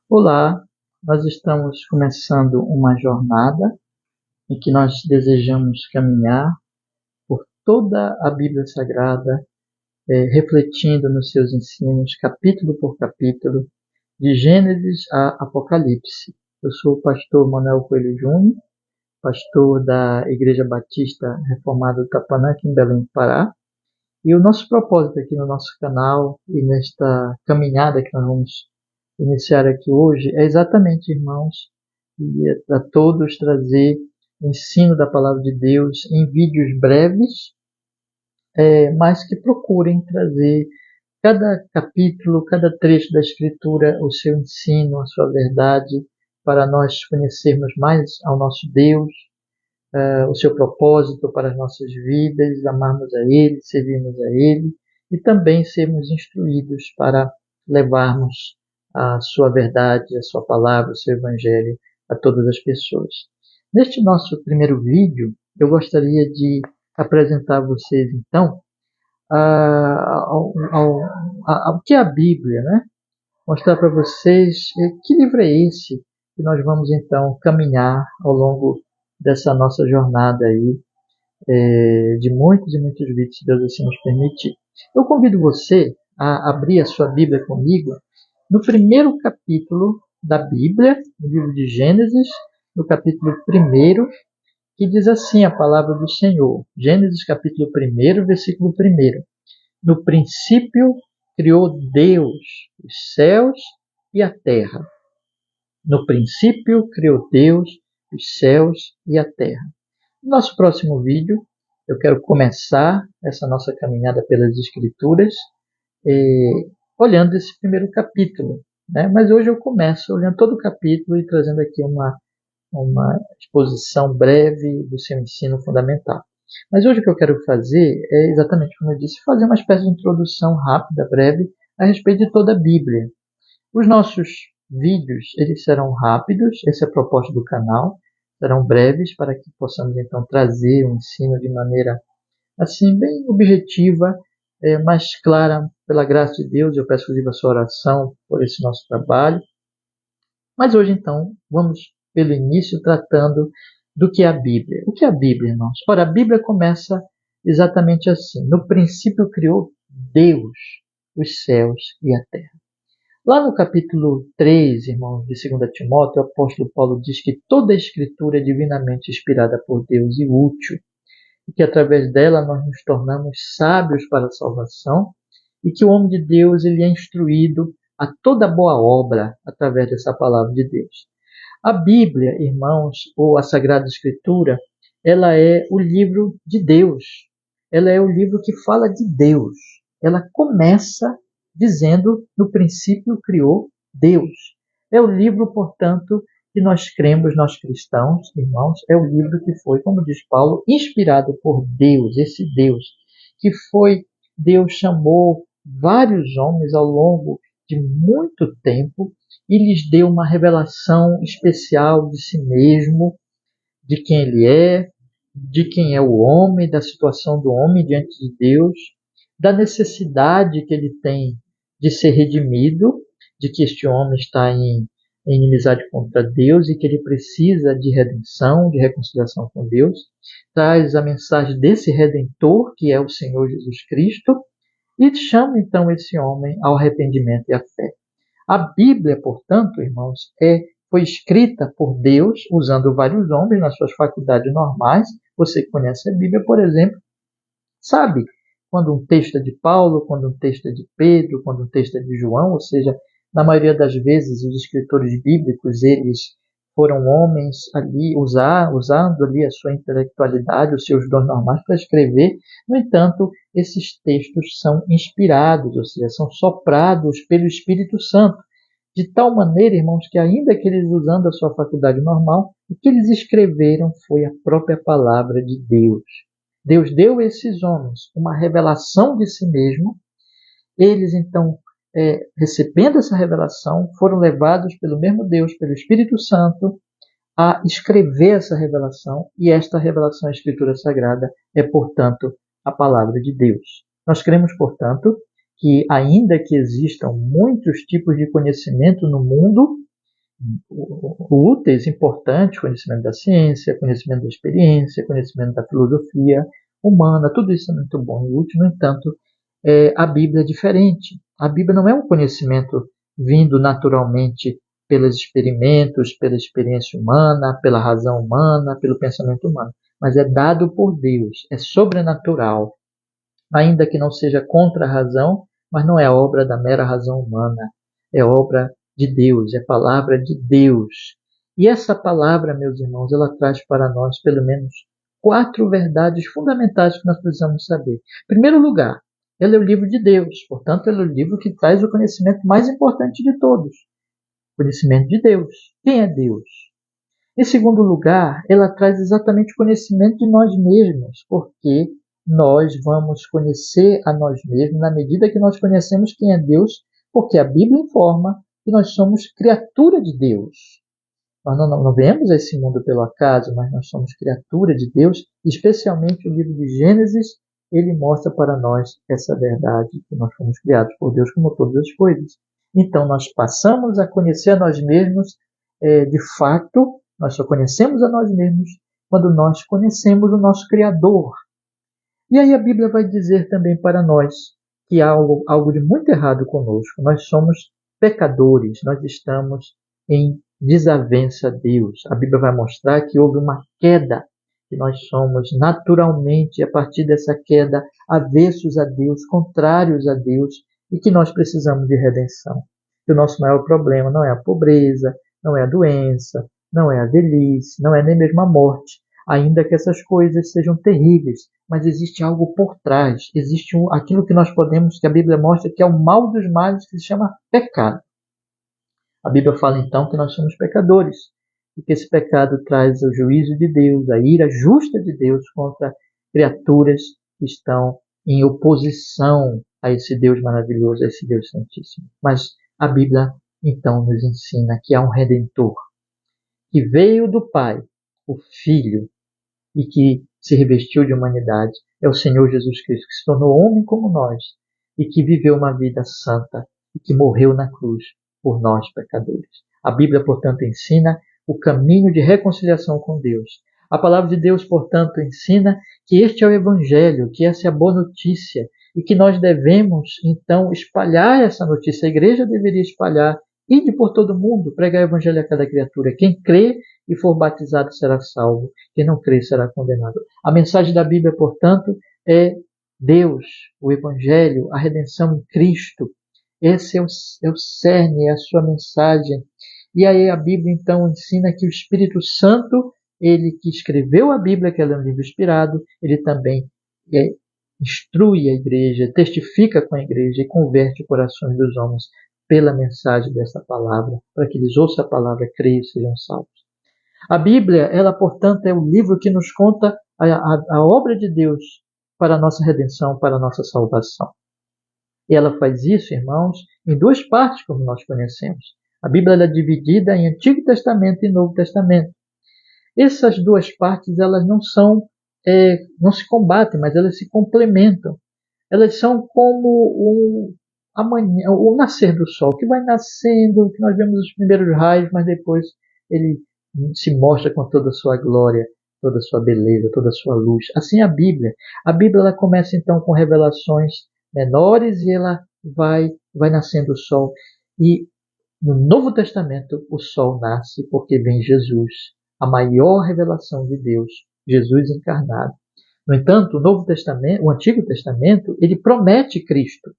Olá, nós estamos começando uma jornada em que nós desejamos caminhar por toda a Bíblia Sagrada, refletindo nos seus ensinos, capítulo por capítulo, de Gênesis a Apocalipse. Eu sou o pastor Manuel Coelho Júnior, pastor da Igreja Batista Reformada do Tapanã, aqui em Belém do Pará. E o nosso propósito aqui no nosso canal e nesta caminhada que nós vamos iniciar aqui hoje é exatamente, irmãos, e a todos trazer o ensino da palavra de Deus em vídeos breves, mas que procurem trazer cada capítulo, cada trecho da Escritura, o seu ensino, a sua verdade, para nós conhecermos mais ao nosso Deus, o seu propósito para as nossas vidas, amarmos a Ele, servirmos a Ele e também sermos instruídos para levarmos a sua verdade, a sua palavra, o seu Evangelho a todas as pessoas. Neste nosso primeiro vídeo, eu gostaria de apresentar a vocês, então, o que é a Bíblia, né? Mostrar para vocês que livro é esse que nós vamos, então, caminhar ao longo dessa nossa jornada aí, de muitos e muitos vídeos, se Deus assim nos permitir. Eu convido você a abrir a sua Bíblia comigo no primeiro capítulo da Bíblia, no livro de Gênesis, no capítulo 1, que diz assim a palavra do Senhor. Gênesis capítulo 1, versículo 1. No princípio criou Deus os céus e a terra. No princípio criou Deus os céus e a terra. No nosso próximo vídeo, eu quero começar essa nossa caminhada pelas Escrituras, olhando esse primeiro capítulo, né? Mas hoje eu começo olhando todo o capítulo e trazendo aqui uma exposição breve do seu ensino fundamental. Mas hoje o que eu quero fazer é exatamente como eu disse, fazer uma espécie de introdução rápida, breve, a respeito de toda a Bíblia. Os nossos vídeos, eles serão rápidos, essa é a proposta do canal, serão breves para que possamos então trazer o ensino de maneira assim bem objetiva, mais clara pela graça de Deus. Eu peço inclusive a sua oração por esse nosso trabalho. Mas hoje então vamos pelo início tratando do que é a Bíblia. O que é a Bíblia, irmãos? Ora, a Bíblia começa exatamente assim. No princípio criou Deus os céus e a terra. Lá no capítulo 3, irmãos, de 2 Timóteo, o apóstolo Paulo diz que toda a Escritura é divinamente inspirada por Deus e útil, e que através dela nós nos tornamos sábios para a salvação, e que o homem de Deus ele é instruído a toda boa obra através dessa palavra de Deus. A Bíblia, irmãos, ou a Sagrada Escritura, ela é o livro de Deus. Ela é o livro que fala de Deus. Ela começa dizendo, no princípio criou Deus. É o livro, portanto, que nós cremos, nós cristãos, irmãos, é o livro que foi, como diz Paulo, inspirado por Deus, esse Deus, que foi, Deus chamou vários homens ao longo de muito tempo e lhes deu uma revelação especial de si mesmo, de quem ele é, de quem é o homem, da situação do homem diante de Deus, da necessidade que ele tem de ser redimido, de que este homem está em inimizade contra Deus e que ele precisa de redenção, de reconciliação com Deus. Traz a mensagem desse Redentor, que é o Senhor Jesus Cristo, e chama então esse homem ao arrependimento e à fé. A Bíblia, portanto, irmãos, foi escrita por Deus, usando vários homens nas suas faculdades normais. Você que conhece a Bíblia, por exemplo, sabe quando um texto é de Paulo, quando um texto é de Pedro, quando um texto é de João, ou seja, na maioria das vezes os escritores bíblicos, eles foram homens ali, usando ali a sua intelectualidade, os seus dons normais para escrever. No entanto, esses textos são inspirados, ou seja, são soprados pelo Espírito Santo, de tal maneira, irmãos, que ainda que eles usando a sua faculdade normal, o que eles escreveram foi a própria palavra de Deus. Deus deu a esses homens uma revelação de si mesmo. Eles, então, recebendo essa revelação, foram levados pelo mesmo Deus, pelo Espírito Santo, a escrever essa revelação, e esta revelação, a Escritura Sagrada, é, portanto, a palavra de Deus. Nós cremos, portanto, que ainda que existam muitos tipos de conhecimento no mundo, úteis, importantes, conhecimento da ciência, conhecimento da experiência, conhecimento da filosofia humana, tudo isso é muito bom e útil. No entanto, a Bíblia é diferente. A Bíblia não é um conhecimento vindo naturalmente pelos experimentos, pela experiência humana, pela razão humana, pelo pensamento humano, mas é dado por Deus, é sobrenatural, ainda que não seja contra a razão, mas não é obra da mera razão humana, é obra de Deus, é palavra de Deus. E essa palavra, meus irmãos, ela traz para nós pelo menos 4 verdades fundamentais que nós precisamos saber. Em primeiro lugar, ela é o livro de Deus, portanto, ela é o livro que traz o conhecimento mais importante de todos. Conhecimento de Deus. Quem é Deus? Em segundo lugar, ela traz exatamente o conhecimento de nós mesmos, porque nós vamos conhecer a nós mesmos na medida que nós conhecemos quem é Deus, porque a Bíblia informa que nós somos criatura de Deus. Nós não viemos a esse mundo pelo acaso, mas nós somos criatura de Deus, especialmente o livro de Gênesis, ele mostra para nós essa verdade, que nós fomos criados por Deus como todas as coisas. Então nós passamos a conhecer a nós mesmos de fato. Nós só conhecemos a nós mesmos quando nós conhecemos o nosso Criador. E aí a Bíblia vai dizer também para nós que há algo de muito errado conosco. Nós somos pecadores, nós estamos em desavença a Deus. A Bíblia vai mostrar que houve uma queda, que nós somos naturalmente, a partir dessa queda, avessos a Deus, contrários a Deus, e que nós precisamos de redenção. E o nosso maior problema não é a pobreza, não é a doença, não é a velhice, não é nem mesmo a morte, ainda que essas coisas sejam terríveis, mas existe algo por trás, existe aquilo que nós podemos, que a Bíblia mostra que é o mal dos males, que se chama pecado. A Bíblia fala então que nós somos pecadores, e que esse pecado traz o juízo de Deus, a ira justa de Deus contra criaturas que estão em oposição a esse Deus maravilhoso, a esse Deus santíssimo. Mas a Bíblia então nos ensina que há um Redentor, que veio do Pai, o Filho, e que se revestiu de humanidade. É o Senhor Jesus Cristo, que se tornou homem como nós, e que viveu uma vida santa, e que morreu na cruz por nós, pecadores. A Bíblia, portanto, ensina o caminho de reconciliação com Deus. A palavra de Deus, portanto, ensina que este é o Evangelho, que essa é a boa notícia, e que nós devemos, então, espalhar essa notícia. A igreja deveria espalhar. Ide por todo mundo, pregar o evangelho a cada criatura. Quem crê e for batizado será salvo. Quem não crê será condenado. A mensagem da Bíblia, portanto, é Deus, o evangelho, a redenção em Cristo. Esse é o cerne, é a sua mensagem. E aí a Bíblia, então, ensina que o Espírito Santo, ele que escreveu a Bíblia, que ela é um livro inspirado, ele também instrui a igreja, testifica com a igreja e converte corações dos homens pela mensagem dessa palavra, para que eles ouçam a palavra, creiam e sejam salvos. A Bíblia, ela, portanto, é o livro que nos conta a obra de Deus para a nossa redenção, para a nossa salvação. E ela faz isso, irmãos, em 2 partes, como nós conhecemos. A Bíblia é dividida em Antigo Testamento e Novo Testamento. Essas 2 partes, elas não se combatem, mas elas se complementam. Elas são como amanhã, o nascer do sol, que vai nascendo, que nós vemos os primeiros raios, mas depois ele se mostra com toda a sua glória, toda a sua beleza, toda a sua luz. Assim a Bíblia. A Bíblia ela começa então com revelações menores e ela vai nascendo o sol. E no Novo Testamento o sol nasce porque vem Jesus, a maior revelação de Deus, Jesus encarnado. No entanto, o Antigo Testamento, ele promete Cristo.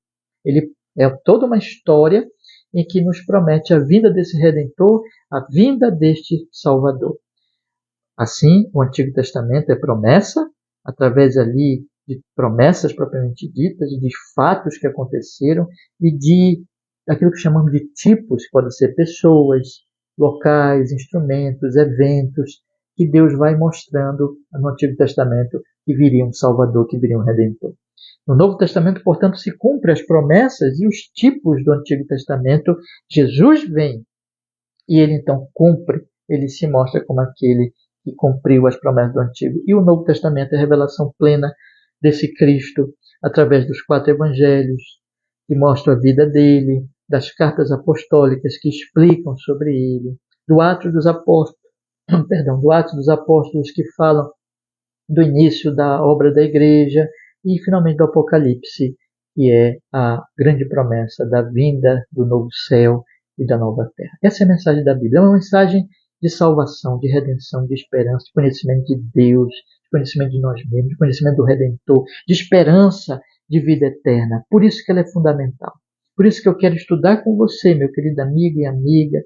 Ele é toda uma história em que nos promete a vinda desse Redentor, a vinda deste Salvador. Assim, o Antigo Testamento é promessa, através ali de promessas propriamente ditas, de fatos que aconteceram e de aquilo que chamamos de tipos, que podem ser pessoas, locais, instrumentos, eventos, que Deus vai mostrando no Antigo Testamento que viria um Salvador, que viria um Redentor. No Novo Testamento, portanto, se cumprem as promessas e os tipos do Antigo Testamento. Jesus vem e ele então cumpre, ele se mostra como aquele que cumpriu as promessas do Antigo. E o Novo Testamento é a revelação plena desse Cristo através dos 4 evangelhos, que mostram a vida dele, das cartas apostólicas que explicam sobre ele, do Atos dos Apóstolos, do Atos dos Apóstolos, que falam do início da obra da igreja, e finalmente do Apocalipse, que é a grande promessa da vinda do novo céu e da nova terra. Essa é a mensagem da Bíblia, é uma mensagem de salvação, de redenção, de esperança, de conhecimento de Deus, de conhecimento de nós mesmos, de conhecimento do Redentor, de esperança de vida eterna. Por isso que ela é fundamental. Por isso que eu quero estudar com você, meu querido amigo e amiga,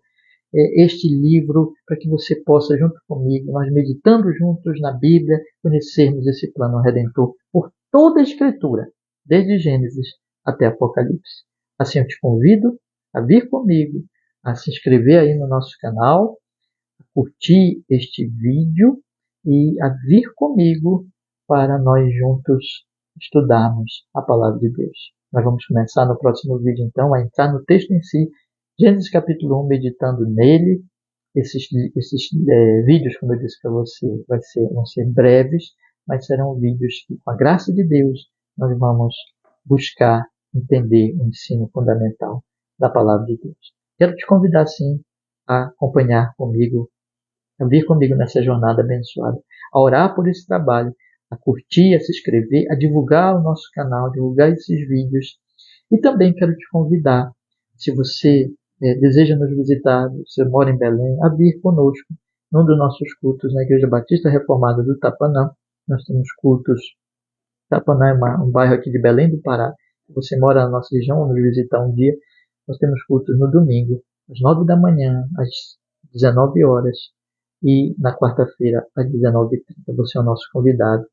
este livro, para que você possa, junto comigo, nós meditando juntos na Bíblia, conhecermos esse plano redentor por toda a Escritura, desde Gênesis até Apocalipse. Assim eu te convido a vir comigo, a se inscrever aí no nosso canal, a curtir este vídeo e a vir comigo para nós juntos estudarmos a Palavra de Deus. Nós vamos começar no próximo vídeo, então, a entrar no texto em si, Gênesis capítulo 1, meditando nele. Esses vídeos, como eu disse para você, vão ser breves, mas serão vídeos que, com a graça de Deus, nós vamos buscar entender o ensino fundamental da Palavra de Deus. Quero te convidar, sim, a acompanhar comigo, a vir comigo nessa jornada abençoada, a orar por esse trabalho, a curtir, a se inscrever, a divulgar o nosso canal, a divulgar esses vídeos. E também quero te convidar, se você deseja nos visitar, você mora em Belém, a vir conosco num dos nossos cultos na Igreja Batista Reformada do Tapanã. Nós temos cultos. Tapanã é um bairro aqui de Belém do Pará. Se você mora na nossa região ou nos visitar um dia, nós temos cultos no domingo, às 9 da manhã, às 19 horas, e na quarta-feira, às 19h30. Você é o nosso convidado.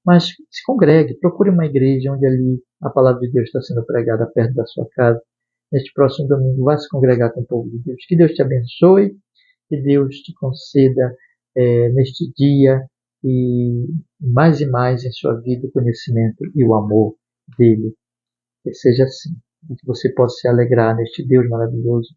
Mas se congregue, procure uma igreja onde ali a palavra de Deus está sendo pregada perto da sua casa. Neste próximo domingo, vá se congregar com o povo de Deus. Que Deus te abençoe, que Deus te conceda neste dia e mais em sua vida o conhecimento e o amor dele. Que seja assim, e que você possa se alegrar neste Deus maravilhoso,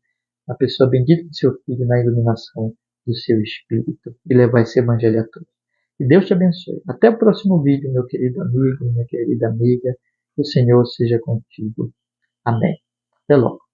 a pessoa bendita do seu Filho na iluminação do seu Espírito e levar esse evangelho a todos. Que Deus te abençoe. Até o próximo vídeo, meu querido amigo, minha querida amiga. Que o Senhor seja contigo. Amém. Até logo.